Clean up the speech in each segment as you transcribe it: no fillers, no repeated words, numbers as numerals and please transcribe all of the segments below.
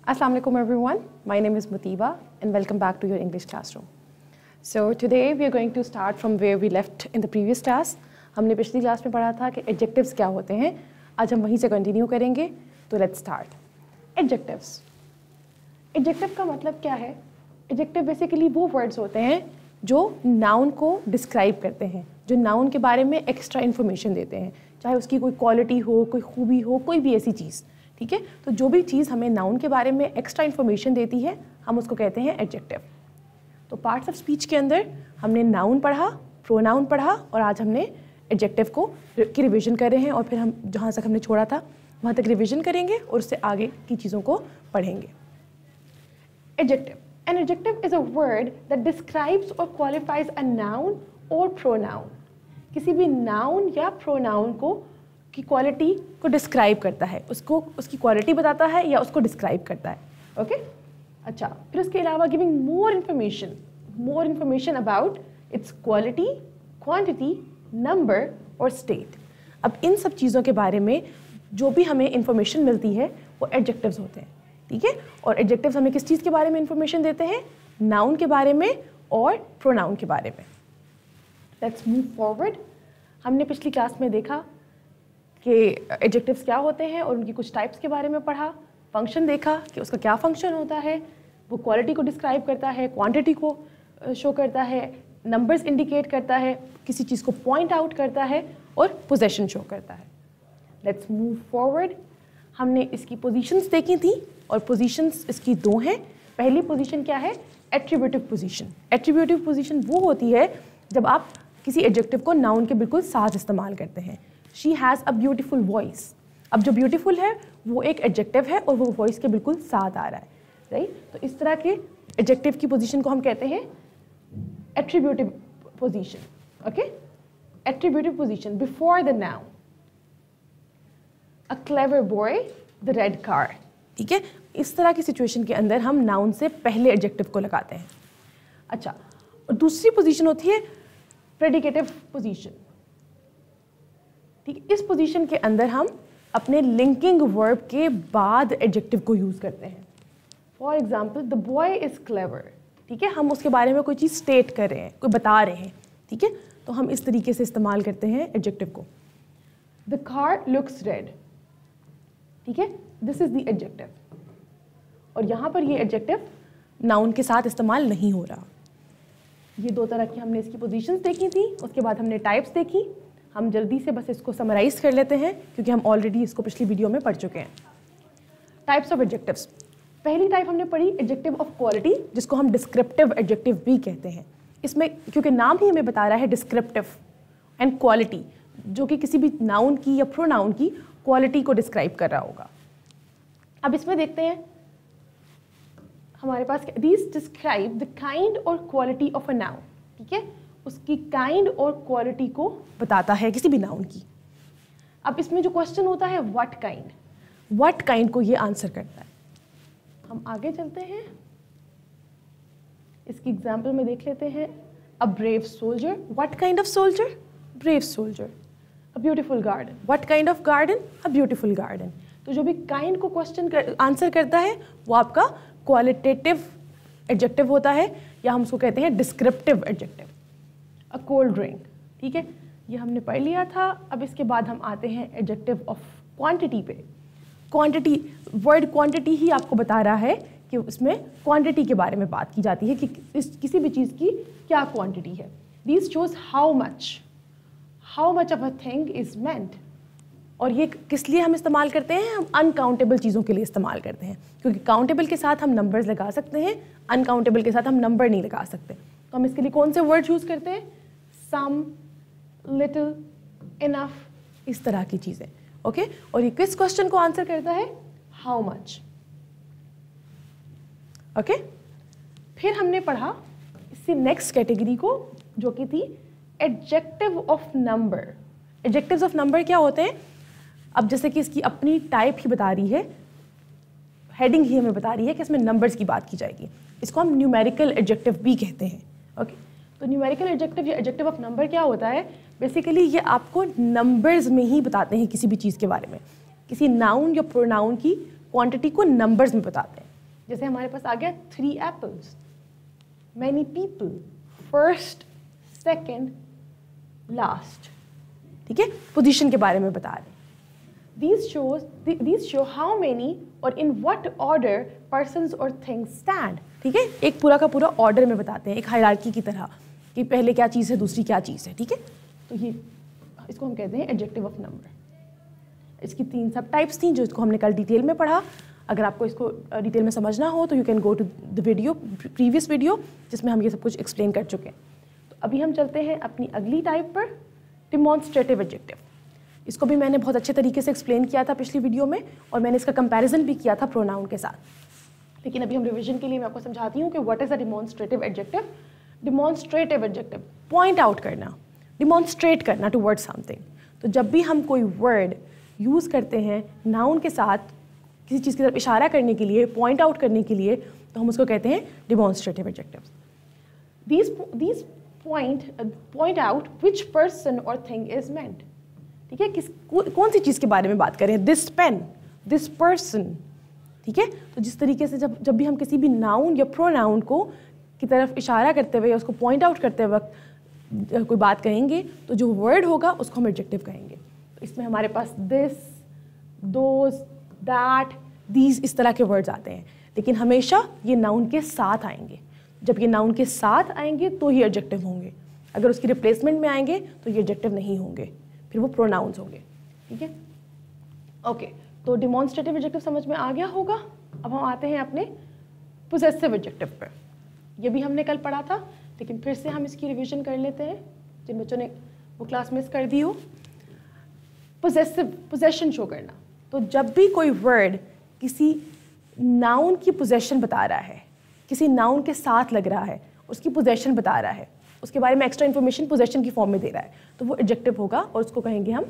Assalamu alaikum everyone. My name is Mutiba and welcome back to your English classroom. So today we are going to start from where we left in the previous class. हमने पिछली class में पढ़ा था कि adjectives क्या होते हैं. आज हम वहीं से कंटिन्यू करेंगे. तो let's start. Adjectives. Adjective का मतलब क्या है? Adjective basically वो words होते हैं जो noun को describe करते हैं, जो noun के बारे में extra information देते हैं, चाहे उसकी कोई quality हो, कोई खूबी हो, कोई भी ऐसी चीज़. ठीक है, तो जो भी चीज़ हमें नाउन के बारे में एक्स्ट्रा इन्फॉर्मेशन देती है हम उसको कहते हैं एडजेक्टिव. तो पार्ट्स ऑफ स्पीच के अंदर हमने नाउन पढ़ा, प्रोनाउन पढ़ा और आज हमने एडजेक्टिव की रिवीजन कर रहे हैं और फिर हम जहाँ तक हमने छोड़ा था वहाँ तक रिवीजन करेंगे और उससे आगे की चीज़ों को पढ़ेंगे. Adjective. An adjective is a word that describes और क्वालिफाइज अ नाउन और प्रोनाउन. किसी भी नाउन या प्रोनाउन को की क्वालिटी को डिस्क्राइब करता है, उसको उसकी क्वालिटी बताता है या उसको डिस्क्राइब करता है. ओके अच्छा, फिर उसके अलावा giving more information about it's quality, quantity, number और स्टेट. अब इन सब चीज़ों के बारे में जो भी हमें इन्फॉर्मेशन मिलती है वो एडजेक्टिव्स होते हैं. ठीक है, और एडजेक्टिव्स हमें किस चीज़ के बारे में इन्फॉर्मेशन देते हैं? नाउन के बारे में और प्रोनाउन के बारे में. Let's move forward. हमने पिछली क्लास में देखा कि एडजेक्टिव्स क्या होते हैं और उनकी कुछ टाइप्स के बारे में पढ़ा. फंक्शन देखा कि उसका क्या फंक्शन होता है. वो क्वालिटी को डिस्क्राइब करता है, क्वांटिटी को शो करता है, नंबर्स इंडिकेट करता है, किसी चीज़ को पॉइंट आउट करता है और पोजेशन शो करता है. Let's move forward. हमने इसकी पोजीशंस देखी थी और पोजीशंस इसकी दो हैं. पहली पोजीशन क्या है? Attributive position. एट्रीब्यूटिव पोजीशन वो होती है जब आप किसी एडजेक्टिव को नाउन के बिल्कुल साथ इस्तेमाल करते हैं. She has a beautiful voice. अब जो ब्यूटीफुल है वो एक एडजेक्टिव है और वो वॉइस के बिल्कुल साथ आ रहा है. राइट, तो इस तरह के एडजेक्टिव की पोजीशन को हम कहते हैं attributive position. Okay, attributive position before the noun. A clever boy, the red car. ठीक है, इस तरह की सिचुएशन के अंदर हम नाउन से पहले एडजेक्टिव को लगाते हैं. अच्छा, और दूसरी पोजीशन होती है प्रेडिकेटिव पोजीशन. ठीक है, इस पोजीशन के अंदर हम अपने लिंकिंग वर्ब के बाद एडजेक्टिव को यूज़ करते हैं. For example, the boy is clever. ठीक है, हम उसके बारे में कोई चीज़ स्टेट कर रहे हैं, कोई बता रहे हैं. ठीक है, तो हम इस तरीके से इस्तेमाल करते हैं एडजेक्टिव को. The car looks red. ठीक है, दिस इज़ द एडजेक्टिव. और यहाँ पर ये एडजेक्टिव नाउन के साथ इस्तेमाल नहीं हो रहा. ये दो तरह की हमने इसकी पोजीशंस देखी थी. उसके बाद हमने टाइप्स देखी. हम जल्दी से बस इसको समराइज कर लेते हैं क्योंकि हम ऑलरेडी इसको पिछली वीडियो में पढ़ चुके हैं. Types of adjectives. पहली टाइप हमने पढ़ी एडजेक्टिव ऑफ क्वालिटी, जिसको हम डिस्क्रिप्टिव एडजेक्टिव भी कहते हैं. इसमें क्योंकि नाम ही हमें बता रहा है डिस्क्रिप्टिव एंड क्वालिटी, जो कि किसी भी नाउन की या प्रोनाउन की क्वालिटी को डिस्क्राइब कर रहा होगा. अब इसमें देखते हैं हमारे पास दीज डिस्क्राइब द काइंड और क्वालिटी ऑफ अ नाउन. ठीक है, उसकी काइंड और क्वालिटी को बताता है किसी भी नाउन की. अब इसमें जो क्वेश्चन होता है व्हाट काइंड को ये आंसर करता है. हम आगे चलते हैं, इसकी एग्जाम्पल में देख लेते हैं. A brave soldier. What kind of soldier? Brave soldier. A beautiful garden. What kind of garden? A beautiful garden. तो जो भी काइंड को क्वेश्चन आंसर करता है वो आपका क्वालिटेटिव एडजेक्टिव होता है या हम उसको कहते हैं descriptive adjective. A cold drink. ठीक है, ये हमने पढ़ लिया था. अब इसके बाद हम आते हैं एडजेक्टिव ऑफ क्वांटिटी पे. क्वांटिटी, वर्ड क्वांटिटी ही आपको बता रहा है कि उसमें क्वांटिटी के बारे में बात की जाती है कि किसी भी चीज़ की क्या क्वांटिटी है. These shows how much of a thing is meant. और ये किस लिए हम इस्तेमाल करते हैं? हम अनकाउंटेबल चीज़ों के लिए इस्तेमाल करते हैं, क्योंकि काउंटेबल के साथ हम नंबर्स लगा सकते हैं, अनकाउंटेबल के साथ हम नंबर नहीं लगा सकते. तो हम इसके लिए कौन से वर्ड यूज़ करते हैं? सम, लिटिल, इनफ, इस तरह की चीज़ें. ओके, और ये किस क्वेश्चन को आंसर करता है? How much. ओके, फिर हमने पढ़ा इससे नेक्स्ट कैटेगरी को जो कि थी adjective of number. Adjectives of number क्या होते हैं? अब जैसे कि इसकी अपनी टाइप ही बता रही है, हेडिंग ही हमें बता रही है कि इसमें नंबर्स की बात की जाएगी. इसको हम न्यूमेरिकल एडजेक्टिव भी कहते हैं. ओके, तो न्यूमेरिकल एडजेक्टिव या एडजेक्टिव ऑफ नंबर क्या होता है? बेसिकली ये आपको नंबर्स में ही बताते हैं किसी भी चीज़ के बारे में. किसी नाउन या प्रोनाउन की क्वांटिटी को नंबर्स में बताते हैं. जैसे हमारे पास आ गया 3 apples, many people, first, second, last, ठीक है, पोजीशन के बारे में बता रहे हैं। These show how many or in what order persons or things stand, ठीक है, एक पूरा का पूरा ऑर्डर में बताते हैं, एक हायरार्की की तरह कि पहले क्या चीज़ है, दूसरी क्या चीज़ है, ठीक है। तो ये इसको हम कहते हैं एडजेक्टिव ऑफ नंबर। इसकी 3 सब टाइप्स थी जो इसको हमने कल डिटेल में पढ़ा। अगर आपको इसको डिटेल में समझना हो तो you can go to the video, previous video, जिसमें हम ये सब कुछ एक्सप्लेन कर चुके हैं। तो अभी हम चलते हैं अपनी अगली टाइप पर, डिमॉन्स्ट्रेटिव एडजेक्टिव। इसको भी मैंने बहुत अच्छे तरीके से एक्सप्लेन किया था पिछली वीडियो में, और मैंने इसका कंपैरिजन भी किया था प्रोनाउन के साथ। लेकिन अभी हम रिविजन के लिए मैं आपको समझाती हूँ कि what is a demonstrative adjective. Demonstrative adjective, point out करना, डिमॉन्स्ट्रेट करना टुवर्ड्स समथिंग। तो जब भी हम कोई वर्ड यूज़ करते हैं नाउन के साथ किसी चीज़ की तरफ इशारा करने के लिए, पॉइंट आउट करने के लिए, तो हम उसको कहते हैं demonstrative adjectives. These point out which person or thing is meant, ठीक है, कौन सी चीज़ के बारे में बात करें, दिस पेन, दिस पर्सन, ठीक है। तो जिस तरीके से जब भी हम किसी भी नाउन या प्रोनाउन को की तरफ इशारा करते हुए या उसको पॉइंट आउट करते वक्त कोई बात कहेंगे, तो जो वर्ड होगा उसको हम एडजेक्टिव कहेंगे। तो इसमें हमारे पास दिस, दोज, दैट, दीज, इस तरह के वर्ड्स आते हैं, लेकिन हमेशा ये नाउन के साथ आएंगे। जब ये नाउन के साथ आएंगे तो ये एडजेक्टिव होंगे, अगर उसकी रिप्लेसमेंट में आएंगे तो ये एडजेक्टिव नहीं होंगे, फिर वो प्रोनाउंस होंगे, ठीक है। ओके, तो डिमॉन्स्ट्रेटिव एडजेक्टिव समझ में आ गया होगा। अब हम आते हैं अपने पोजेसिव एडजेक्टिव पर। ये भी हमने कल पढ़ा था, लेकिन फिर से हम इसकी रिवीजन कर लेते हैं जिन बच्चों ने वो क्लास मिस कर दी हो। पोजेशन शो करना, तो जब भी कोई वर्ड किसी नाउन की पोजेशन बता रहा है, किसी नाउन के साथ लग रहा है, उसकी पोजेशन बता रहा है, उसके बारे में एक्स्ट्रा इन्फॉर्मेशन पोजेशन की फॉर्म में दे रहा है, तो वो एडजेक्टिव होगा और उसको कहेंगे हम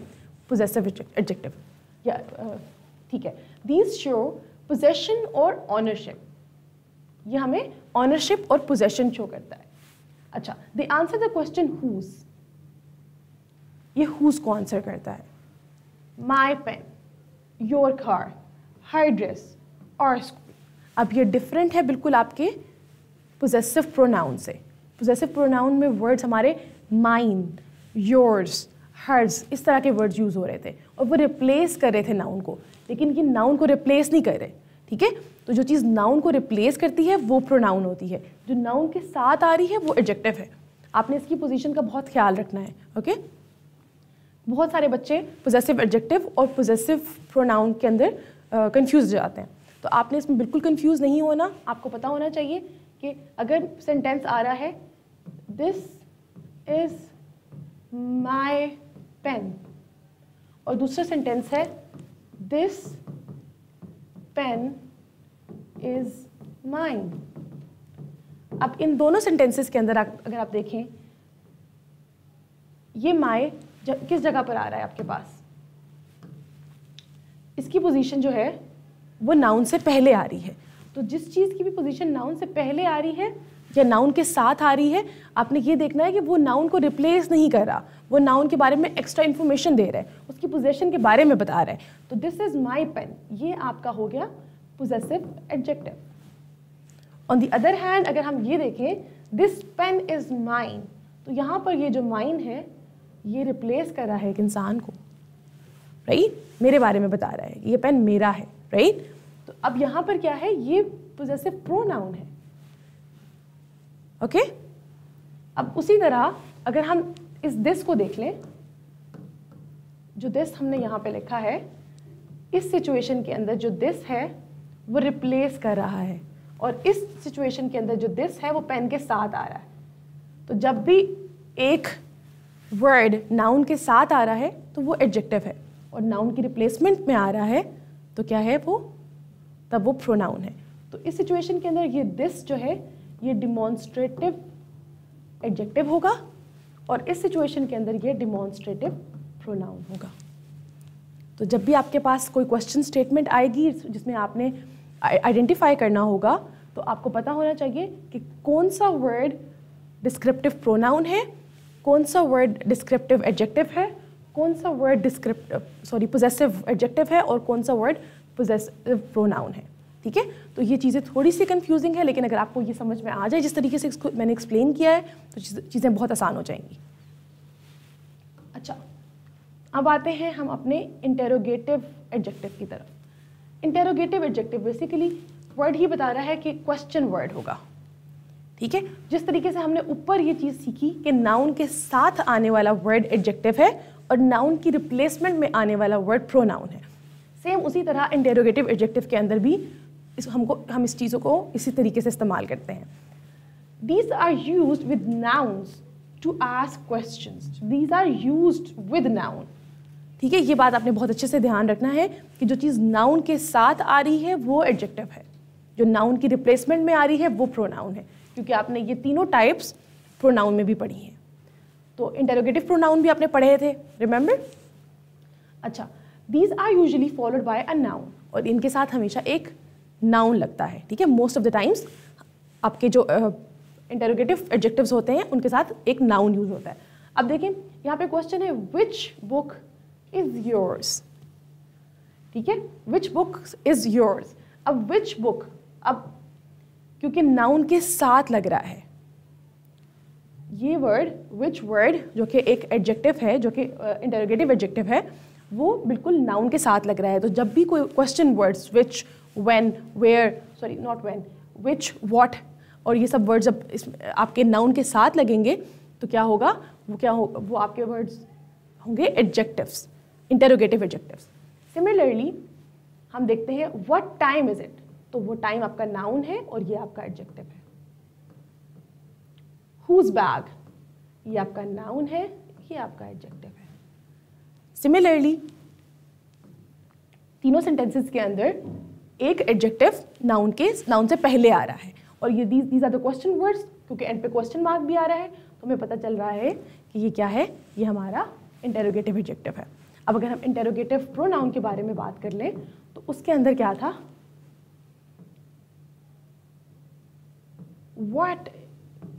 पोजेसिव एडजेक्टिव। या ठीक है, दीज शो पोजेशन और ऑनरशिप। ये हमें ऑनरशिप और पोजेशन शो करता है। अच्छा, they answer the question whose. ये हुज को आंसर करता है। My pen, your car, her dress, और स्कूल। अब ये डिफरेंट है बिल्कुल आपके पोजेसिव प्रोनाउन से। पोजेसिव प्रोनाउन में वर्ड्स हमारे माइन, योर्स, हर्स, इस तरह के वर्ड्स यूज हो रहे थे और वो रिप्लेस कर रहे थे नाउन को, लेकिन ये नाउन को रिप्लेस नहीं कर रहे, ठीक है। तो जो चीज़ नाउन को रिप्लेस करती है वो प्रोनाउन होती है, जो नाउन के साथ आ रही है वो एडजेक्टिव है। आपने इसकी पोजीशन का बहुत ख्याल रखना है, ओके। बहुत सारे बच्चे पोजेसिव एडजेक्टिव और पोजेसिव प्रोनाउन के अंदर कंफ्यूज हो जाते हैं, तो आपने इसमें बिल्कुल कंफ्यूज नहीं होना। आपको पता होना चाहिए कि अगर सेंटेंस आ रहा है दिस इज माई पेन, और दूसरा सेंटेंस है दिस पेन इज माइन। अब इन दोनों सेंटेंसेस के अंदर अगर आप देखें, ये माई किस जगह पर आ रहा है आपके पास, इसकी पोजीशन जो है वो नाउन से पहले आ रही है। तो जिस चीज़ की भी पोजीशन नाउन से पहले आ रही है या नाउन के साथ आ रही है, आपने ये देखना है कि वो नाउन को रिप्लेस नहीं कर रहा, वो नाउन के बारे में एक्स्ट्रा इन्फॉर्मेशन दे रहा है, उसकी पोजीशन के बारे में बता रहा है। तो दिस इज माई पेन, ये आपका हो गया possessive adjective. On the other hand अगर हम ये देखें दिस पेन इज माइन, तो यहाँ पर ये जो माइन है ये रिप्लेस कर रहा है एक इंसान को, राइट, मेरे बारे में बता रहा है, ये पेन मेरा है, राइट। तो अब यहाँ पर क्या है, ये पोजेसिव प्रोनाउन है, ओके। अब उसी तरह अगर हम इस दिस को देख लें, जो दिस हमने यहाँ पे लिखा है, इस सिचुएशन के अंदर जो दिस है वो रिप्लेस कर रहा है, और इस सिचुएशन के अंदर जो दिस है वो पेन के साथ आ रहा है। तो जब भी एक वर्ड नाउन के साथ आ रहा है तो वो एडजेक्टिव है, और नाउन की रिप्लेसमेंट में आ रहा है तो क्या है वो, तब वो प्रोनाउन है। तो इस सिचुएशन के अंदर ये दिस जो है ये डिमॉन्स्ट्रेटिव एडजेक्टिव होगा, और इस सिचुएशन के अंदर ये डिमॉन्स्ट्रेटिव प्रोनाउन होगा। तो जब भी आपके पास कोई क्वेश्चन स्टेटमेंट आएगी जिसमें आपने आइडेंटिफाई करना होगा, तो आपको पता होना चाहिए कि कौन सा वर्ड डिस्क्रिप्टिव प्रोनाउन है, कौन सा वर्ड डिस्क्रिप्टिव एडजेक्टिव है, कौन सा वर्ड पोजेसिव एडजेक्टिव है, और कौन सा वर्ड पोजेसिव प्रोनाउन है, ठीक है, तो ये चीज़ें थोड़ी सी कंफ्यूजिंग है, लेकिन अगर आपको ये समझ में आ जाए जिस तरीके से इसको मैंने एक्सप्लेन किया है तो चीज़ें बहुत आसान हो जाएंगी। अच्छा, अब आते हैं हम अपने इंटेरोगेटिव एडजेक्टिव की तरफ। इंटेरोगेटिव एडजेक्टिव बेसिकली वर्ड ही बता रहा है कि क्वेश्चन वर्ड होगा, ठीक है। जिस तरीके से हमने ऊपर ये चीज़ सीखी कि नाउन के साथ आने वाला वर्ड एडजेक्टिव है और नाउन की रिप्लेसमेंट में आने वाला वर्ड प्रोनाउन है, सेम उसी तरह इंटेरोगेटिव एडजेक्टिव के अंदर भी हम इस चीज़ों को इसी तरीके से इस्तेमाल करते हैं। These are used with nouns to ask questions. These are used with noun. ठीक है, ये बात आपने बहुत अच्छे से ध्यान रखना है कि जो चीज़ नाउन के साथ आ रही है वो एडजेक्टिव है, जो नाउन की रिप्लेसमेंट में आ रही है वो प्रोनाउन है, क्योंकि आपने ये तीनों टाइप्स प्रोनाउन में भी पढ़ी हैं। तो इंटेरोगेटिव प्रोनाउन भी आपने पढ़े थे, रिमेंबर? अच्छा, these are usually followed by a noun, और इनके साथ हमेशा एक नाउन लगता है, ठीक है। मोस्ट ऑफ द टाइम्स आपके जो इंटेरोगेटिव एडजेक्टिव्स होते हैं उनके साथ एक नाउन यूज होता है। अब देखिए यहाँ पे क्वेश्चन है विच बुक इज योर्स, ठीक है, विच बुक इज योर्स। अब विच बुक, अब क्योंकि नाउन के साथ लग रहा है ये वर्ड, विच वर्ड जो कि एक एडजेक्टिव है, जो कि इंटेरोगेटिव एडजेक्टिव है, वो बिल्कुल नाउन के साथ लग रहा है। तो जब भी कोई question words which, when, where, sorry not when, which, what और ये सब वर्ड्स जब आपके नाउन के साथ लगेंगे तो क्या होगा, वो आपके वर्ड्स होंगे एडजेक्टिव्स, इंटेरोगेटिव एडजेक्टिव्स। सिमिलरली हम देखते हैं व्हाट टाइम इज इट, तो वो टाइम आपका नाउन है और ये आपका एडजेक्टिव है। Whose bag, ये आपका नाउन है, ये आपका एडजेक्टिव है। सिमिलरली तीनों सेंटेंसेस के अंदर एक एडजेक्टिव नाउन से पहले आ रहा है, और ये these are the question words, क्योंकि एंड पे क्वेश्चन मार्क भी आ रहा है तो हमें पता चल रहा है कि ये क्या है, ये हमारा इंटेरोगेटिव एडजेक्टिव है। अब अगर हम इंटेरोगेटिव प्रोनाउन के बारे में बात कर लें तो उसके अंदर क्या था, व्हाट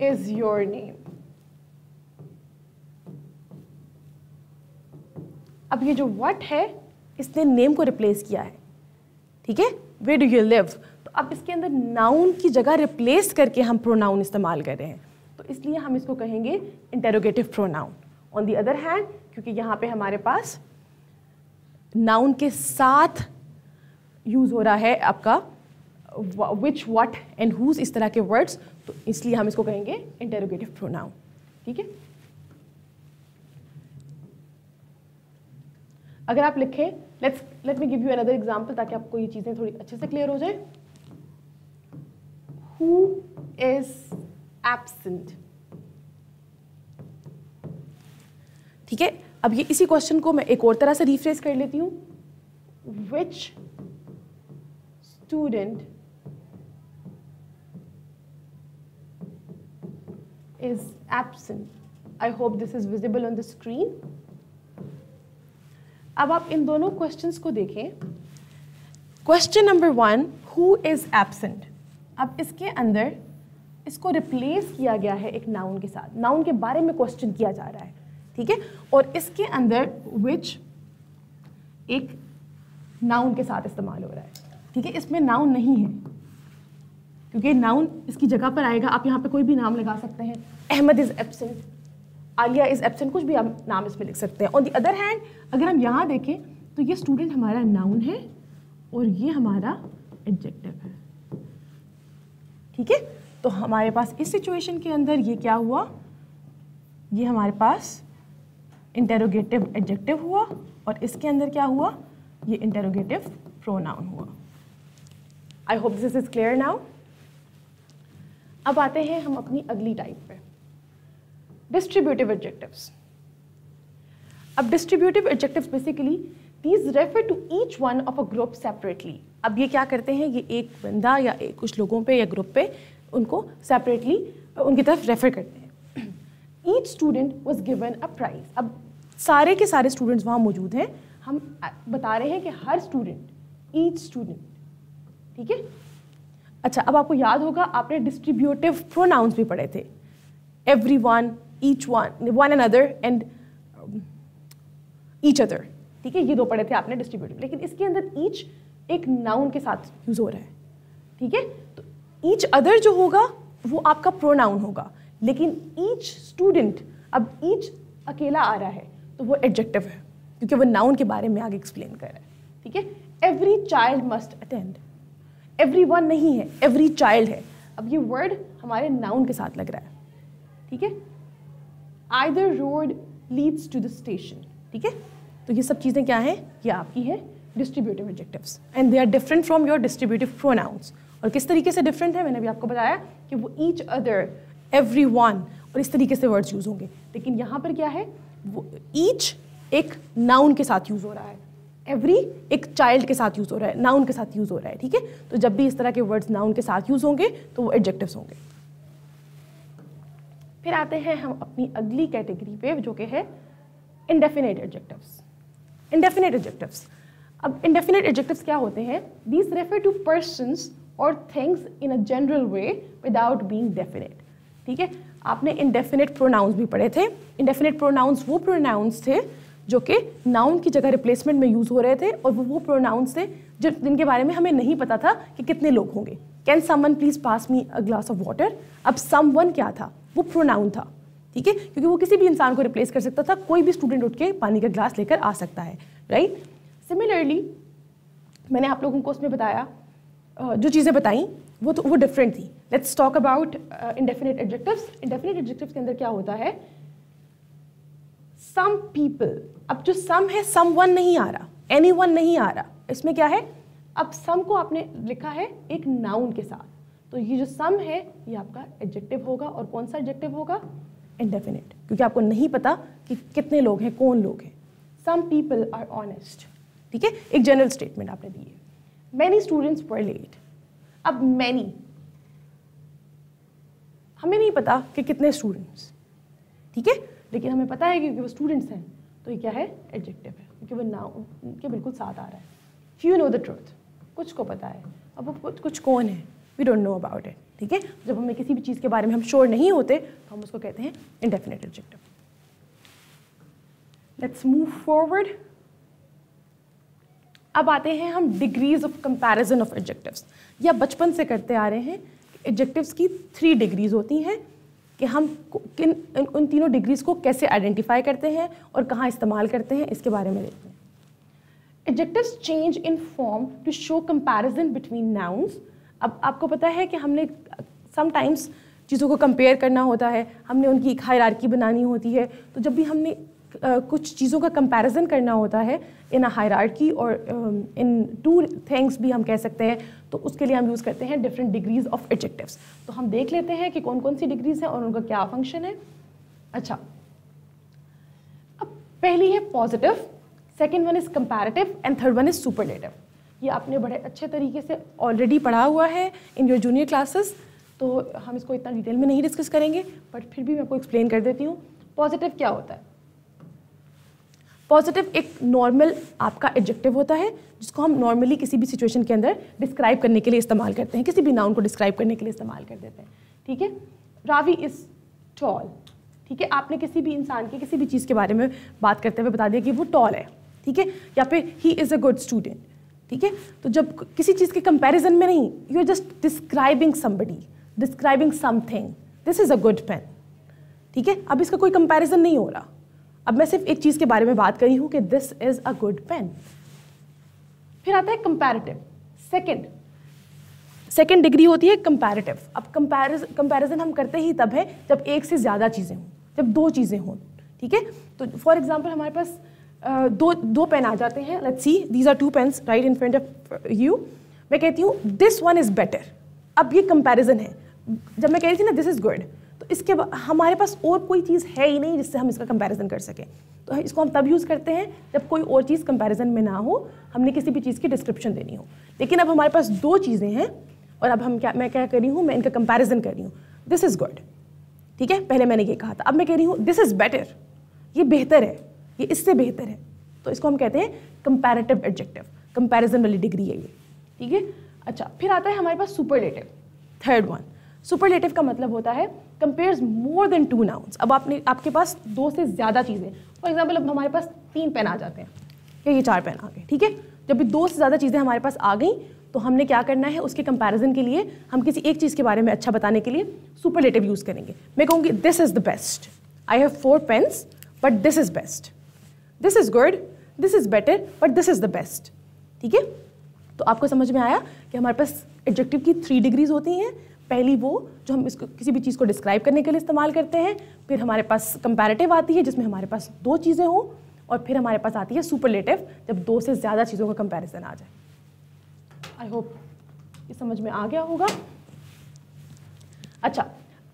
इज योर नेम। अब ये जो व्हाट है इसने नेम को रिप्लेस किया है, ठीक है, वेयर डू यू लिव। तो अब इसके अंदर नाउन की जगह रिप्लेस करके हम प्रोनाउन इस्तेमाल कर रहे हैं, तो इसलिए हम इसको कहेंगे interrogative pronoun. On the other hand, क्योंकि यहाँ पे हमारे पास नाउन के साथ यूज हो रहा है आपका विच, व्हाट एंड हुज, इस तरह के वर्ड्स, तो इसलिए हम इसको कहेंगे इंटेरोगेटिव प्रोनाउन, ठीक है। अगर आप लिखें, let me give you another example ताकि आपको ये चीजें थोड़ी अच्छे से क्लियर हो जाए। हु इज एब्सेंट, ठीक है। अब ये इसी क्वेश्चन को मैं एक और तरह से रिफ्रेज कर लेती हूँ, which student is absent. I hope this is visible on the screen. अब आप इन दोनों क्वेश्चंस को देखें। Question number 1, who is absent। अब इसके अंदर इसको रिप्लेस किया गया है एक नाउन के साथ, नाउन के बारे में क्वेश्चन किया जा रहा है, ठीक है, और इसके अंदर which एक नाउन के साथ इस्तेमाल हो रहा है, ठीक है। इसमें नाउन नहीं है क्योंकि नाउन इसकी जगह पर आएगा। आप यहाँ पे कोई भी नाम लगा सकते हैं, Ahmed is absent, Alia is absent, कुछ भी आप नाम इसमें लिख सकते हैं। ऑन द अदर हैंड अगर हम यहाँ देखें तो ये स्टूडेंट हमारा नाउन है और ये हमारा एडजेक्टिव है, ठीक है। तो हमारे पास इस सिचुएशन के अंदर ये क्या हुआ, ये हमारे पास इंटेरोगेटिव एडजेक्टिव हुआ और इसके अंदर क्या हुआ, ये इंटेरोगेटिव प्रोनाउन हुआ। I hope this is clear now. अब आते हैं हम अपनी अगली टाइप पे, डिस्ट्रीब्यूटिव एडजेक्टिव्स। अब distributive adjectives basically these refer to each one of a group separately. अब ये क्या करते हैं, ये एक बंदा या कुछ लोगों पे या ग्रुप पे उनको सेपरेटली उनकी तरफ रेफर करते हैं। Each student was given a prize. अब सारे के सारे स्टूडेंट्स वहाँ मौजूद हैं, हम बता रहे हैं कि हर स्टूडेंट, ईच स्टूडेंट, ठीक है। अच्छा, अब आपको याद होगा आपने डिस्ट्रीब्यूटिव प्रोनाउंस भी पढ़े थे, everyone, each one, one another and each other, ठीक है, ये दो पढ़े थे आपने डिस्ट्रीब्यूटिव। लेकिन इसके अंदर ईच एक नाउन के साथ यूज हो रहा है, ठीक है। तो ईच अदर जो होगा वो आपका प्रोनाउन होगा, लेकिन ईच स्टूडेंट, अब ईच अकेला आ रहा है तो वो एडजेक्टिव है, क्योंकि वो नाउन के बारे में आगे एक्सप्लेन कर रहा है, ठीक है। Every child must attend, every one नहीं है, एवरी चाइल्ड है। अब ये वर्ड हमारे नाउन के साथ लग रहा है, ठीक है। Either road leads to the station, ठीक है। तो ये सब चीज़ें क्या हैं, ये आपकी है distributive adjectives, and they are different from your distributive pronouns. और किस तरीके से डिफरेंट है, मैंने अभी आपको बताया कि वो ईच अदर, एवरी वन और इस तरीके से वर्ड्स यूज होंगे। लेकिन यहाँ पर क्या है, वो ईच एक नाउन के साथ यूज हो रहा है, एवरी एक चाइल्ड के साथ यूज हो रहा है, नाउन के साथ यूज हो रहा है, ठीक है। तो जब भी इस तरह के वर्ड्स नाउन के साथ यूज होंगे तो वो एडजेक्टिव्स होंगे। फिर आते हैं हम अपनी अगली कैटेगरी पे, जो कि है इंडेफिनिट एडजेक्टिव्स। इंडेफिनिट एडजेक्टिव्स, अब इंडेफिनिट एडजेक्टिव्स क्या होते हैं, दीज रेफर टू पर्सन्स और things in a general way without being definite, ठीक है। आपने इंडेफिनिट प्रोनाउंस भी पढ़े थे। इंडेफिनिट प्रोनाउंस वो प्रोनाउंस थे जो कि नाउन की जगह रिप्लेसमेंट में यूज हो रहे थे, और वो प्रोनाउंस थे जो जिनके बारे में हमें नहीं पता था कि कितने लोग होंगे। Can someone please pass me a glass of water, अब समवन क्या था, वो प्रोनाउन था, ठीक है, क्योंकि वो किसी भी इंसान को रिप्लेस कर सकता था, कोई भी स्टूडेंट उठ के पानी का ग्लास लेकर आ सकता है, राइट। सिमिलरली मैंने आप लोगों को उसमें बताया, जो चीज़ें बताई वो डिफरेंट थी। Let's talk about indefinite adjectives. Indefinite adjectives के अंदर क्या होता है, सम पीपल, अब जो सम है, सम वन नहीं आ रहा, एनी वन नहीं आ रहा, इसमें क्या है, अब सम को आपने लिखा है एक नाउन के साथ, तो ये जो सम है ये आपका एडजेक्टिव होगा। और कौन सा एडजेक्टिव होगा, इंडेफिनिट, क्योंकि आपको नहीं पता कि कितने लोग हैं, कौन लोग हैं। सम पीपल आर ऑनेस्ट, ठीक है, एक जनरल स्टेटमेंट आपने दी है। मैनी स्टूडेंट्स वर लेट, अब मैनी, हमें नहीं पता कि कितने स्टूडेंट्स, ठीक है, लेकिन हमें पता है कि वो स्टूडेंट्स हैं, तो ये क्या है, एडजेक्टिव है, क्योंकि वो नाउन के बिल्कुल साथ आ रहा है। फ्यू नो द ट्रूथ, कुछ को पता है, अब वो कुछ कौन है, we don't know about it, ठीक है। जब हमें किसी भी चीज़ के बारे में हम श्योर नहीं होते तो हम उसको कहते हैं indefinite adjective. Let's move forward. अब आते हैं हम degrees of comparison of adjectives. या बचपन से करते आ रहे हैं, एडजेक्टिव्स की 3 डिग्रीज होती हैं कि हम उन तीनों डिग्रीज को कैसे आइडेंटिफाई करते हैं और कहाँ इस्तेमाल करते हैं, इसके बारे में देखते हैं। Adjectives change in form to show comparison between nouns. अब आपको पता है कि हमने समटाइम्स चीज़ों को कंपेयर करना होता है, हमने उनकी एक हायरार्की बनानी होती है। तो जब भी हमने कुछ चीज़ों का कंपैरिजन करना होता है इन अ हायरार्की और इन 2 थिंग्स भी हम कह सकते हैं, तो उसके लिए हम यूज़ करते हैं डिफरेंट डिग्रीज ऑफ एडजेक्टिव्स। तो हम देख लेते हैं कि कौन कौन सी डिग्रीज हैं और उनका क्या फंक्शन है। अच्छा, अब पहली है positive, second one is comparative and third one is superlative. ये आपने बड़े अच्छे तरीके से ऑलरेडी पढ़ा हुआ है इन योर जूनियर क्लासेस, तो हम इसको इतना डिटेल में नहीं डिस्कस करेंगे, बट फिर भी मैं आपको एक्सप्लेन कर देती हूँ। पॉजिटिव क्या होता है, पॉजिटिव एक नॉर्मल आपका एडजेक्टिव होता है जिसको हम नॉर्मली किसी भी सिचुएशन के अंदर डिस्क्राइब करने के लिए इस्तेमाल करते हैं, किसी भी नाउन को डिस्क्राइब करने के लिए इस्तेमाल कर देते हैं, ठीक है। रावी इज़ टॉल, ठीक है, आपने किसी भी इंसान की किसी भी चीज़ के बारे में बात करते हुए बता दिया कि वो टॉल है, ठीक है, या फिर he is a good student, ठीक है। तो जब किसी चीज़ के कंपैरिजन में नहीं, you are just describing somebody, describing something, this is a good pen, ठीक है। अब इसका कोई कंपैरिजन नहीं हो रहा, अब मैं सिर्फ एक चीज़ के बारे में बात करी हूँ कि this is a good pen. फिर आता है कंपैरेटिव, सेकेंड डिग्री होती है कंपैरेटिव। अब कंपैरिजन हम करते ही तब है जब एक से ज़्यादा चीज़ें हों, जब 2 चीज़ें हों, ठीक है। तो फॉर एग्जाम्पल हमारे पास दो पेन आ जाते हैं, let's see these are 2 pens right in front of you. मैं कहती हूँ दिस वन इज़ बेटर, अब ये कंपैरिजन है। जब मैं कह रही थी ना दिस इज़ गुड, तो इसके हमारे पास और कोई चीज़ है ही नहीं जिससे हम इसका कंपैरिजन कर सकें, तो इसको हम तब यूज़ करते हैं जब कोई और चीज़ कंपैरिजन में ना हो, हमने किसी भी चीज़ की डिस्क्रिप्शन देनी हो। लेकिन अब हमारे पास 2 चीज़ें हैं और अब मैं क्या कर रही हूँ, मैं इनका कंपैरिजन कर रही हूँ। दिस इज़ गुड, ठीक है, पहले मैंने ये कहा था, अब मैं कह रही हूँ दिस इज़ बेटर, ये बेहतर है, ये इससे बेहतर है, तो इसको हम कहते हैं कंपैरेटिव एडजेक्टिव, कंपैरिजन वाली डिग्री है ये, ठीक है। अच्छा, फिर आता है हमारे पास सुपरलेटिव, थर्ड वन। सुपरलेटिव का मतलब होता है कंपेयर्स मोर देन 2 नाउन्स। अब आपके पास 2 से ज़्यादा चीज़ें, फॉर एग्जाम्पल अब हमारे पास 3 पेन आ जाते हैं या ये 4 पेन आ गए, ठीक है। जब भी 2 से ज़्यादा चीज़ें हमारे पास आ गई तो हमने क्या करना है, उसके कंपैरिजन के लिए हम किसी एक चीज़ के बारे में अच्छा बताने के लिए सुपरलेटिव यूज़ करेंगे। मैं कहूँगी this is the best, I have 4 pens but this is best, this is good, this is better but this is the best. ठीक है, तो आपको समझ में आया कि हमारे पास एडजेक्टिव की 3 डिग्रीज होती हैं। पहली वो जो हम इसको किसी भी चीज़ को डिस्क्राइब करने के लिए इस्तेमाल करते हैं, फिर हमारे पास कंपैरेटिव आती है जिसमें हमारे पास 2 चीज़ें हों, और फिर हमारे पास आती है सुपरलेटिव जब 2 से ज़्यादा चीज़ों का कंपैरिजन आ जाए। आई होप ये समझ में आ गया होगा। अच्छा,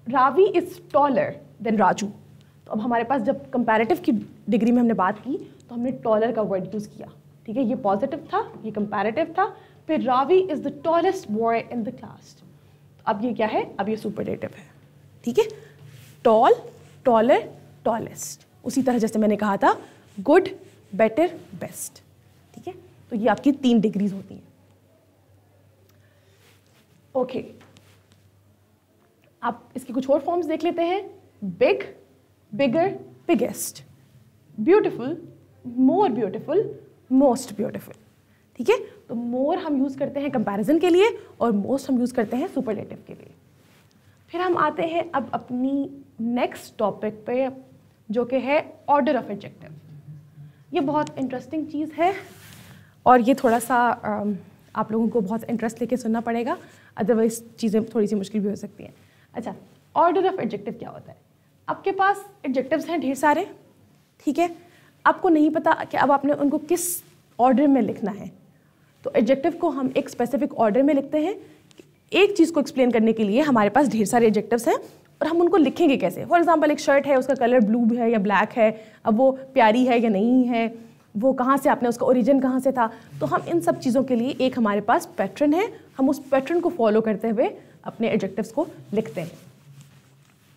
Ravi is taller than Raju. तो अब हमारे पास जब कंपैरेटिव की डिग्री में हमने बात की तो हमने टॉलर का वर्ड यूज़ किया। ठीक है, ये पॉजिटिव था, ये कंपैरेटिव था। फिर Ravi is the tallest boy in the class. अब ये क्या है, अब ये सुपरलेटिव है। ठीक है, टॉल, टॉलर, टॉलेस्ट। उसी तरह जैसे मैंने कहा था गुड, बेटर, बेस्ट। ठीक है, तो ये आपकी 3 डिग्रीज होती हैं। ओके, आप इसकी कुछ और फॉर्म्स देख लेते हैं। Big, bigger, biggest, beautiful, more beautiful, most beautiful. ठीक है, तो मोर हम यूज़ करते हैं कंपैरिजन के लिए और मोस्ट हम यूज़ करते हैं सुपरलेटिव के लिए। फिर हम आते हैं अब अपनी नेक्स्ट टॉपिक पे जो कि है ऑर्डर ऑफ एडजेक्टिव। ये बहुत इंटरेस्टिंग चीज़ है और ये थोड़ा सा आप लोगों को बहुत इंटरेस्ट लेके सुनना पड़ेगा, अदरवाइज चीज़ें थोड़ी सी मुश्किल भी हो सकती हैं। अच्छा, ऑर्डर ऑफ एडजेक्टिव क्या होता है? आपके पास एडजेक्टिव्स हैं ढेर सारे। ठीक है, आपको नहीं पता कि अब आपने उनको किस ऑर्डर में लिखना है, तो एडजेक्टिव को हम एक स्पेसिफिक ऑर्डर में लिखते हैं। एक चीज़ को एक्सप्लेन करने के लिए हमारे पास ढेर सारे एडजेक्टिव्स हैं और हम उनको लिखेंगे कैसे। फॉर एग्जांपल, एक शर्ट है, उसका कलर ब्लू है या ब्लैक है, अब वो प्यारी है या नहीं है, वो कहाँ से, आपने उसका ओरिजिन कहाँ से था। तो हम इन सब चीज़ों के लिए एक हमारे पास पैटर्न है, हम उस पैटर्न को फॉलो करते हुए अपने एडजेक्टिव्स को लिखते हैं।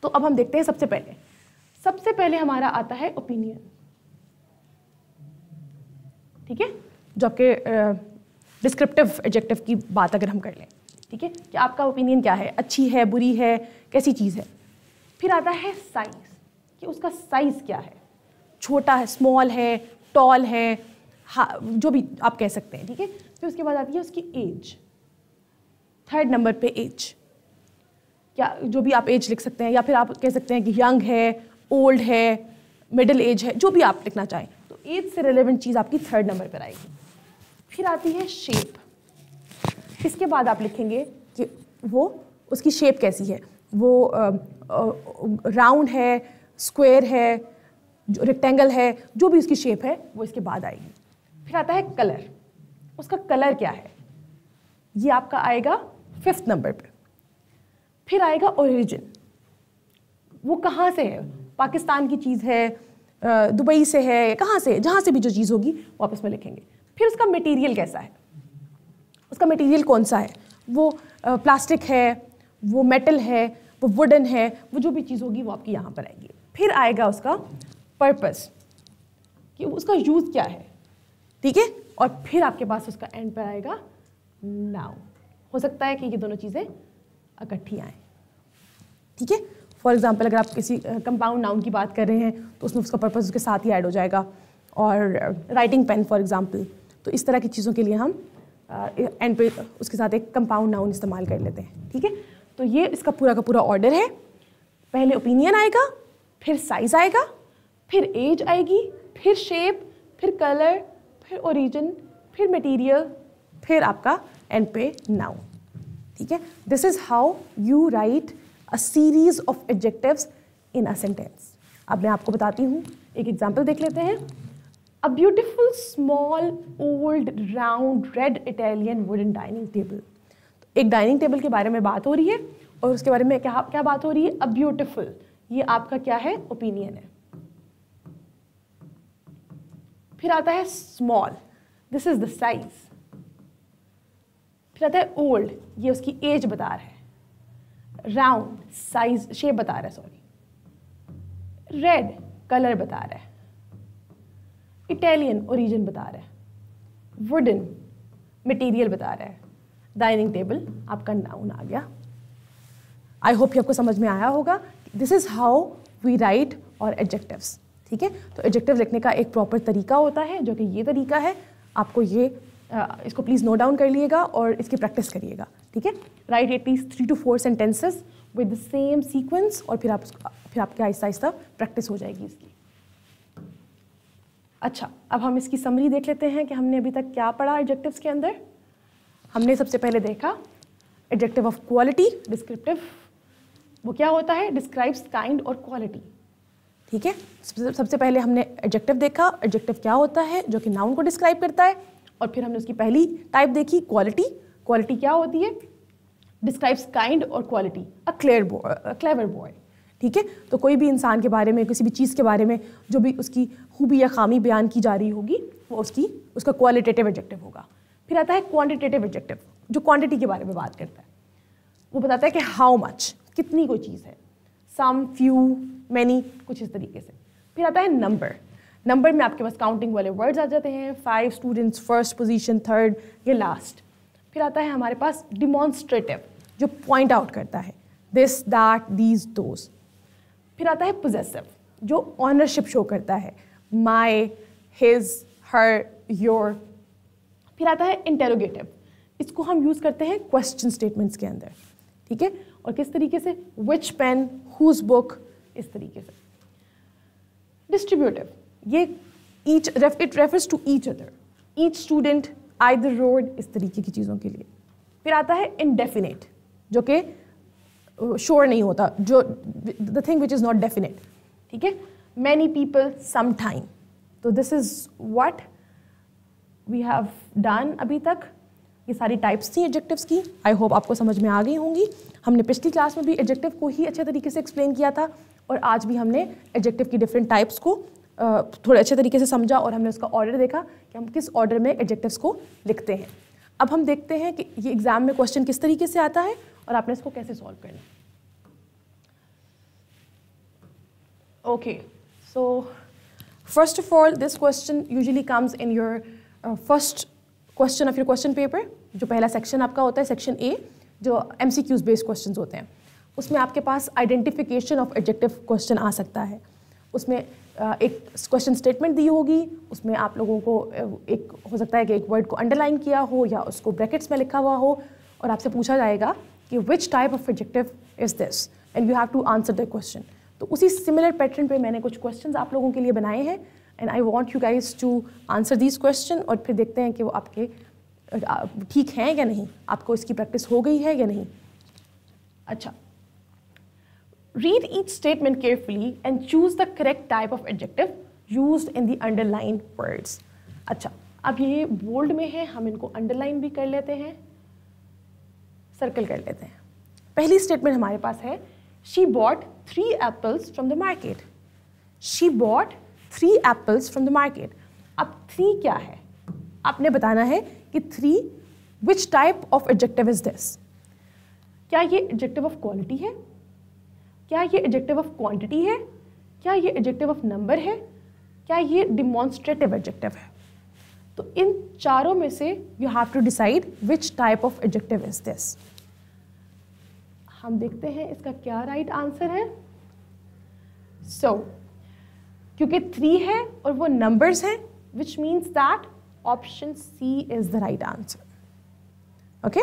तो अब हम देखते हैं सबसे पहले हमारा आता है ओपिनियन। ठीक है, जो आपके डिस्क्रिप्टिव एडजेक्टिव की बात अगर हम कर लें, ठीक है, कि आपका ओपिनियन क्या है, अच्छी है, बुरी है, कैसी चीज़ है। फिर आता है साइज, कि उसका साइज क्या है, छोटा है, स्मॉल है, टॉल है, जो भी आप कह सकते हैं। ठीक है, फिर उसके बाद आती है उसकी एज। 3rd नंबर पे एज, क्या जो भी आप एज लिख सकते हैं, या फिर आप कह सकते हैं कि यंग है, ओल्ड है, मिडिल एज है, जो भी आप लिखना चाहें। तो एज से रिलेवेंट चीज़ आपकी 3rd नंबर पर आएगी। फिर आती है शेप। इसके बाद आप लिखेंगे कि वो उसकी शेप कैसी है, वो राउंड है, स्क्वायर है, जो रेक्टेंगल है, जो भी उसकी शेप है वो इसके बाद आएगी। फिर आता है कलर, उसका कलर क्या है, ये आपका आएगा 5th नंबर पे। फिर आएगा ओरिजिन, वो कहाँ से है, पाकिस्तान की चीज़ है, दुबई से है, कहाँ से, जहाँ से भी जो चीज़ होगी वो आप इसमें लिखेंगे। फिर उसका मटेरियल कैसा है, उसका मटेरियल कौन सा है, वो प्लास्टिक है, वो मेटल है, वो वुडन है, वो जो भी चीज़ होगी वो आपकी यहाँ पर आएगी। फिर आएगा उसका पर्पस, कि उसका यूज़ क्या है। ठीक है, और फिर आपके पास उसका एंड पर आएगा नाउन। हो सकता है कि ये दोनों चीज़ें इकट्ठी आएँ। ठीक है, फॉर एग्जांपल अगर आप किसी कंपाउंड नाउन की बात कर रहे हैं तो उसमें उसका पर्पस उसके साथ ही ऐड हो जाएगा। और राइटिंग पेन फॉर एग्जांपल, तो इस तरह की चीज़ों के लिए हम एंड पे उसके साथ एक कंपाउंड नाउन इस्तेमाल कर लेते हैं। ठीक है, तो ये इसका पूरा का पूरा ऑर्डर है। पहले ओपिनियन आएगा, फिर साइज आएगा, फिर एज आएगी, फिर शेप, फिर कलर, फिर ओरिजिन, फिर मटेरियल, फिर आपका एंड पे नाउन। ठीक है, this is how you right a series of adjectives in a sentence. अब मैं आपको बताती हूँ, एक एग्जाम्पल देख लेते हैं। A beautiful, small, old, round, red Italian wooden dining table. एक डाइनिंग टेबल के बारे में बात हो रही है और उसके बारे में क्या बात हो रही है, a beautiful, ये आपका क्या है, ओपिनियन है। फिर आता है small, this is the size. फिर आता है old, ये उसकी एज बता रहा है। round, साइज, शेप बता रहा है, सॉरी। red, कलर बता रहा है। इटालियन, ओरिजिन बता रहा है। वुडन, मटेरियल बता रहा है। डाइनिंग टेबल, आपका नाउन आ गया। आई होप ये आपको समझ में आया होगा। This is how we write our adjectives. ठीक है, तो एडजेक्टिव लिखने का एक प्रॉपर तरीका होता है जो कि ये तरीका है। आपको ये इसको प्लीज़ नोट डाउन कर लिएगा और इसकी प्रैक्टिस करिएगा, ठीक है। Right at least 3 to 4 sentences with the same sequence और फिर आपके आहिस्ता आहिस्ता प्रैक्टिस हो जाएगी इसकी। अच्छा, अब हम इसकी समरी देख लेते हैं कि हमने अभी तक क्या पढ़ा एडजेक्टिव्स के अंदर। हमने सबसे पहले देखा एडजेक्टिव ऑफ क्वालिटी, डिस्क्रिप्टिव, वो क्या होता है, डिस्क्राइब्स काइंड और क्वालिटी, ठीक है। सबसे पहले हमने एडजेक्टिव देखा, एडजेक्टिव क्या होता है, जो कि नाउन को डिस्क्राइब करता है, और फिर हमने उसकी पहली टाइप देखी क्वालिटी। क्वालिटी क्या होती है, डिस्क्राइब्स काइंड और क्वालिटी, अ क्लेवर बॉय, ठीक है। तो कोई भी इंसान के बारे में, किसी भी चीज़ के बारे में जो भी उसकी खूबी या खामी बयान की जा रही होगी वो उसका क्वालिटेटिव एडजेक्टिव होगा। फिर आता है क्वांटिटेटिव एडजेक्टिव, जो क्वांटिटी के बारे में बात करता है। वो बताता है कि हाउ मच, कितनी कोई चीज़ है, सम, फ्यू, मैनी, कुछ इस तरीके से। फिर आता है नंबर। नंबर में आपके पास काउंटिंग वाले वर्ड्स आ जाते हैं, 5 स्टूडेंट्स, फर्स्ट पोजीशन, थर्ड या लास्ट। फिर आता है हमारे पास डिमॉन्स्ट्रेटिव, जो पॉइंट आउट करता है, दिस, दैट, दीज, दोज। फिर आता है पोजेसिव, जो ऑनरशिप शो करता है, माई, हिज, हर, योर। फिर आता है इंटेरोगेटिव, इसको हम यूज़ करते हैं क्वेश्चन स्टेटमेंट्स के अंदर, ठीक है। और किस तरीके से, विच पेन, हुज बुक, इस तरीके से। डिस्ट्रीब्यूटिव, ये it refers to each other, each student, either road, इस तरीके की चीज़ों के लिए। फिर आता है इनडेफिनेट, जो कि श्योर नहीं होता, जो the thing which is not definite, ठीक है। Many people, some time. तो this is what we have done अभी तक। ये सारी टाइप्स थी एडजेक्टिव्स की। आई होप आपको समझ में आ गई होंगी। हमने पिछली क्लास में भी एडजेक्टिव को ही अच्छे तरीके से एक्सप्लेन किया था, और आज भी हमने एडजेक्टिव की डिफरेंट टाइप्स को थोड़े अच्छे तरीके से समझा, और हमने उसका ऑर्डर देखा कि हम किस ऑर्डर में एडजेक्टिव्स को लिखते हैं। अब हम देखते हैं कि ये एग्जाम में क्वेश्चन किस तरीके से आता है और आपने इसको कैसे सॉल्व करना है। Okay, so first of all this question usually comes in your first question of your question paper. जो पहला सेक्शन आपका होता है, सेक्शन ए, जो MCQs बेस्ड क्वेश्चंस होते हैं, उसमें आपके पास आइडेंटिफिकेशन ऑफ एडजेक्टिव क्वेश्चन आ सकता है। उसमें एक क्वेश्चन स्टेटमेंट दी होगी, उसमें आप लोगों को एक हो सकता है कि एक वर्ड को अंडरलाइन किया हो या उसको ब्रैकेट्स में लिखा हुआ हो, और आपसे पूछा जाएगा कि which type of adjective is this, and you have to answer the question. तो उसी सिमिलर पैटर्न पे मैंने कुछ क्वेश्चंस आप लोगों के लिए बनाए हैं, and I want you guys to answer these question, और फिर देखते हैं कि वो आपके ठीक हैं या नहीं, आपको इसकी प्रैक्टिस हो गई है या नहीं। अच्छा, read each statement carefully and choose the correct type of adjective used in the underlined words. अच्छा, अब ये बोल्ड में है, हम इनको अंडरलाइन भी कर लेते हैं, सर्कल कर लेते हैं। पहली स्टेटमेंट हमारे पास है, she bought 3 apples from the market. She bought 3 apples from the market. अब 3 क्या है, आपने बताना है कि 3 which type of adjective is this? क्या ये adjective of quality है, क्या ये एडजेक्टिव ऑफ क्वांटिटी है, क्या ये एडजेक्टिव ऑफ नंबर है, क्या ये डिमॉन्स्ट्रेटिव एडजेक्टिव है। तो इन चारों में से you have to decide which type of adjective is this. हम देखते हैं इसका क्या राइट आंसर है। सो क्योंकि 3 है और वो नंबर्स हैं, which means that option C is the right answer. Okay,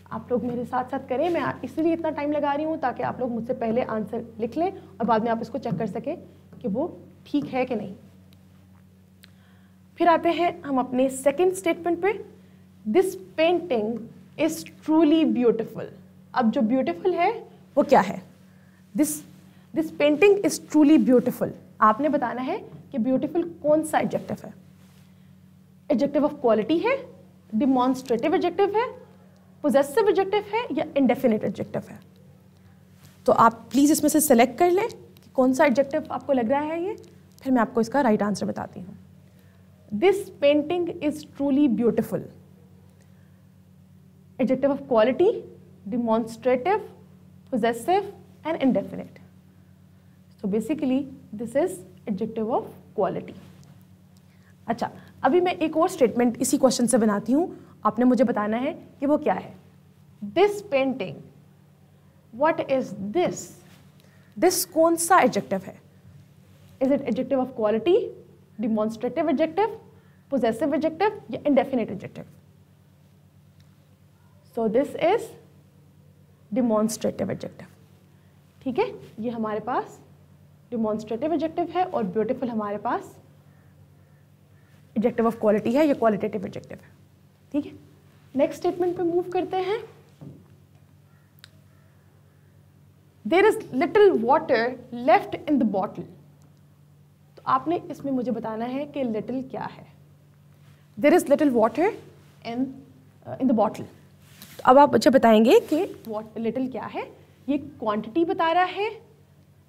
आप लोग मेरे साथ साथ करें, मैं इसलिए इतना टाइम लगा रही हूँ ताकि आप लोग मुझसे पहले आंसर लिख लें और बाद में आप इसको चेक कर सकें कि वो ठीक है कि नहीं। फिर आते हैं हम अपने सेकंड स्टेटमेंट पे, this painting is truly beautiful. अब जो ब्यूटिफुल है वो क्या है, this painting is truly beautiful. आपने बताना है कि ब्यूटिफुल कौन सा एडजेक्टिव है, एडजेक्टिव ऑफ क्वालिटी है, डिमॉन्स्ट्रेटिव एडजेक्टिव है, पोजेसिव एडजेक्टिव है या इंडेफिनिट एडजेक्टिव है। तो आप प्लीज़ इसमें से सेलेक्ट कर लें कि कौन सा एडजेक्टिव आपको लग रहा है ये, फिर मैं आपको इसका राइट आंसर बताती हूँ। This painting is truly beautiful, adjective of quality, demonstrative, possessive and indefinite. So basically this is adjective of quality. अच्छा, अभी मैं एक और स्टेटमेंट इसी क्वेश्चन से बनाती हूँ, आपने मुझे बताना है कि वो क्या है। This painting, what is this, this कौन सा एडजेक्टिव है, is it adjective of quality, demonstrative adjective, possessive adjective या indefinite adjective? So this is demonstrative adjective. ठीक है, ये हमारे पास demonstrative adjective है और beautiful हमारे पास adjective of quality है या qualitative adjective है. ठीक है, next statement पे move करते हैं. There is little water left in the bottle. तो आपने इसमें मुझे बताना है कि little क्या है. There is little water in the bottle. तो अब आप मुझे बताएंगे कि little क्या है. ये quantity बता रहा है.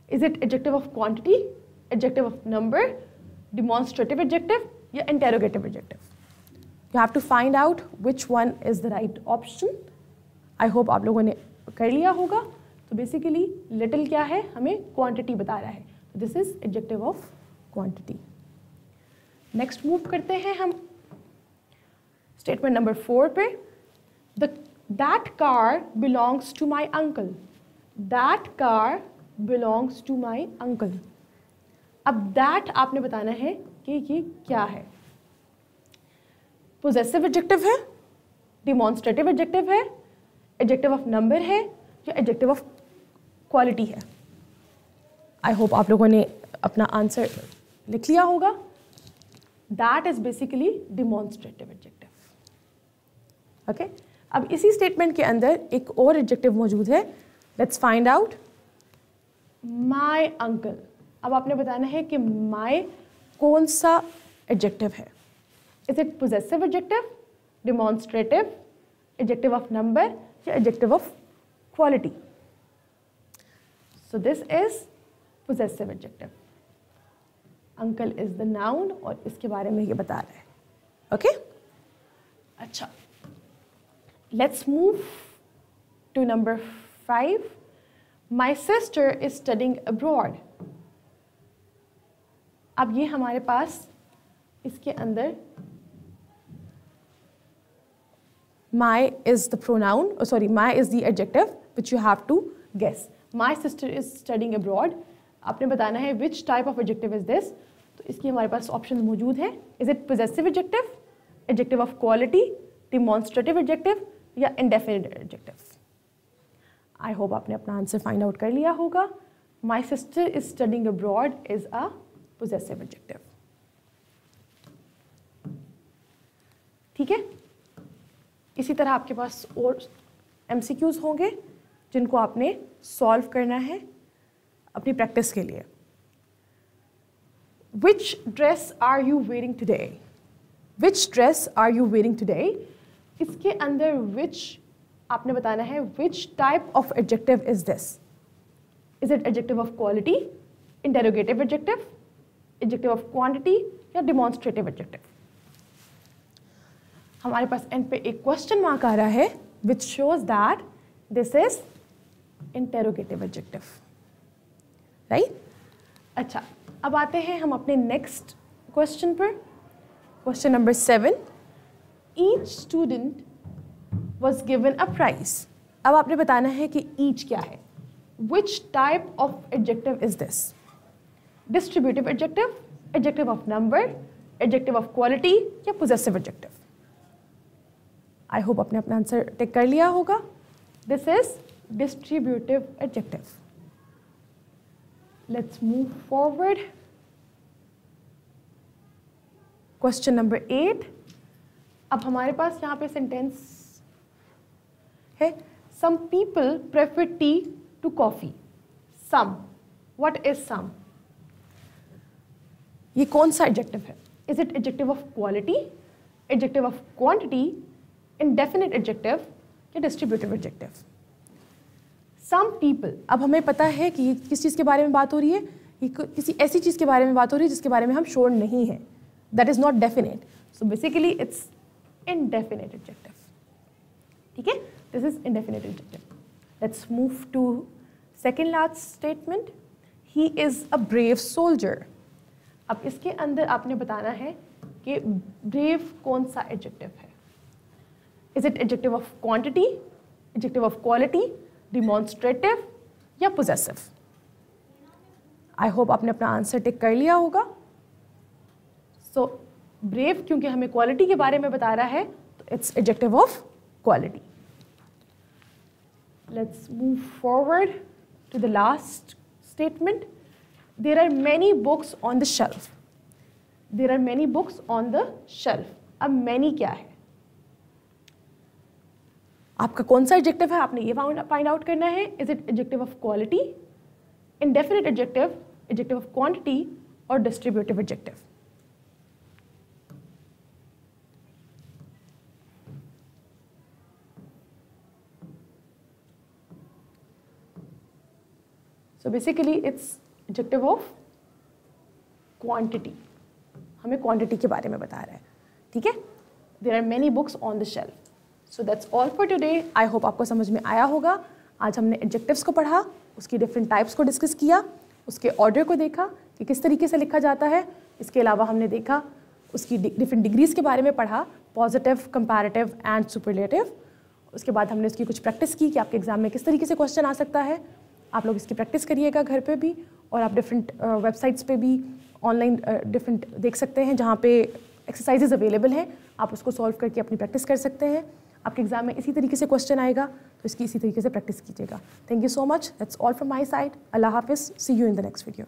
Is it adjective of quantity, adjective of number, demonstrative adjective या interrogative adjective? You have to find out which one is the right option. I hope आप लोगों ने कर लिया होगा. तो बेसिकली लिटिल क्या है, हमें क्वांटिटी बता रहा है. This is adjective of quantity. Next move करते हैं हम स्टेटमेंट नंबर 4 पे. That car belongs to my uncle. That car belongs to my uncle. अब दैट आपने बताना है कि ये क्या है. पोजेसिव एडजेक्टिव है, डिमॉन्स्ट्रेटिव एडजेक्टिव है, एडजेक्टिव ऑफ नंबर है या एडजेक्टिव ऑफ क्वालिटी है. आई होप आप लोगों ने अपना आंसर लिख लिया होगा. That is basically demonstrative adjective. Okay, अब इसी स्टेटमेंट के अंदर एक और एडजेक्टिव मौजूद है. Let's find out. My uncle. अब आपने बताना है कि माय कौन सा एडजेक्टिव है. Is it possessive adjective, demonstrative, adjective of number या adjective of quality. So this is possessive adjective. Uncle is the noun और इसके बारे में ये बता रहा है. Okay? अच्छा. Let's move to number 5. My sister is studying abroad. अब ये हमारे पास इसके अंदर my is the pronoun, my is the adjective which you have to guess. My sister is studying abroad. आपने बताना है which type of adjective is this. तो इसकी हमारे पास ऑप्शन मौजूद है. Is it possessive adjective, adjective of quality, demonstrative adjective या indefinite adjective? I hope आपने अपना आंसर फाइंड आउट कर लिया होगा. My sister is studying abroad is a possessive adjective. ठीक है, इसी तरह आपके पास और MCQs होंगे जिनको आपने सॉल्व करना है अपनी प्रैक्टिस के लिए. Which dress are you wearing today? Which dress are you wearing today? इसके अंदर which आपने बताना है which type of adjective is this? Is it adjective of quality, interrogative adjective, adjective of quantity या demonstrative adjective? हमारे पास and पे एक question mark आ रहा है which shows that this is interrogative adjective. Right? अच्छा, अब आते हैं हम अपने नेक्स्ट क्वेश्चन पर. Question number 7. Each student was given a prize. अब आपने बताना है कि each क्या है. Which type of adjective is this? Distributive adjective, adjective of number, adjective of quality या possessive adjective? I hope आपने अपना आंसर टिक कर लिया होगा. This is distributive adjective. Let's move forward. Question number 8. अब हमारे पास यहाँ पे सेंटेंस है. Some people prefer tea to coffee. Some. What is some? ये कौन सा adjective है? Is it adjective of quality, adjective of quantity, indefinite adjective या distributive adjective? Some people. अब हमें पता है कि ये किस चीज़ के बारे में बात हो रही है. ये किसी ऐसी चीज़ के बारे में बात हो रही है जिसके बारे में हम श्योर नहीं हैं. That is not definite. So basically it's indefinite adjective. ठीक है? This is indefinite adjective. Let's move to second last statement. He is a brave soldier. अब इसके अंदर आपने बताना है कि brave कौन सा adjective है. Is it adjective of quantity, adjective of quality, demonstrative या possessive? I hope आपने अपना आंसर टिक कर लिया होगा. So ब्रेव क्योंकि हमें क्वालिटी के बारे में बता रहा है, तो it's adjective of quality. Let's move forward to the last statement. There are many books on the shelf. There are many books on the shelf. अब many क्या है? आपका कौन सा एडजेक्टिव है, आपने ये फाइंड आउट करना है. Is it adjective of quality, indefinite adjective, adjective of quantity और distributive adjective. So basically it's adjective of quantity, हमें क्वांटिटी के बारे में बता रहा है. ठीक है. There are many books on the shelf. So that's all for today. I hope आपको समझ में आया होगा. आज हमने एडजेक्टिव्स को पढ़ा, उसकी डिफरेंट टाइप्स को डिस्कस किया, उसके ऑर्डर को देखा कि किस तरीके से लिखा जाता है. इसके अलावा हमने देखा उसकी डिफरेंट डिग्रीज के बारे में पढ़ा, पॉजिटिव, कंपैरेटिव एंड सुपरलेटिव. उसके बाद हमने उसकी कुछ प्रैक्टिस की कि आपके एग्जाम में किस तरीके से क्वेश्चन आ सकता है. आप लोग इसकी प्रैक्टिस करिएगा घर पे भी, और आप डिफरेंट वेबसाइट्स पे भी ऑनलाइन डिफरेंट देख सकते हैं जहाँ पे एक्सरसाइजेज अवेलेबल हैं. आप उसको सॉल्व करके अपनी प्रैक्टिस कर सकते हैं. आपके एग्जाम में इसी तरीके से क्वेश्चन आएगा, तो इसकी इसी तरीके से प्रैक्टिस कीजिएगा. Thank you so much. That's all from my side. अल्लाह हाफिज़. See you in the next video.